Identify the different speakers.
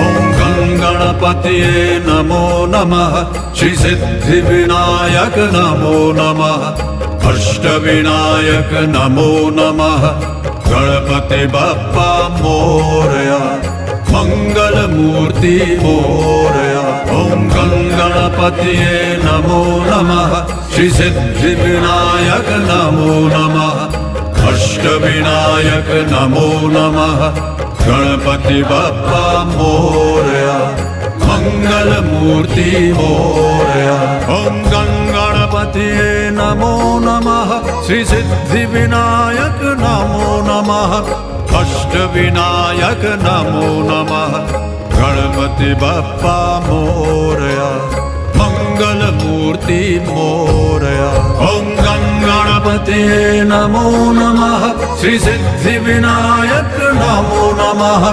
Speaker 1: ॐ गणपतये नमो नमः श्री सिद्धिविनायक नमो नमः अष्टविनायक नमो नमः गणपति बप्पा मोरया मंगल मूर्ति मोरया ॐ गणपतये नमो नमः श्री सिद्धिविनायक नमो नमः अष्टविनायक नमो नमः गणपति बप्पा मोरया मंगल मूर्ति मोरया ॐ गणपतये नमो नमः श्री सिद्धिविनायक नमो नमः अष्टविनायक नमो नमः गणपति बप्पा मोरया मंगल मूर्ति मोरया ॐ गणपतये नमो नमः श्री सिद्धिविनायक नमो नमः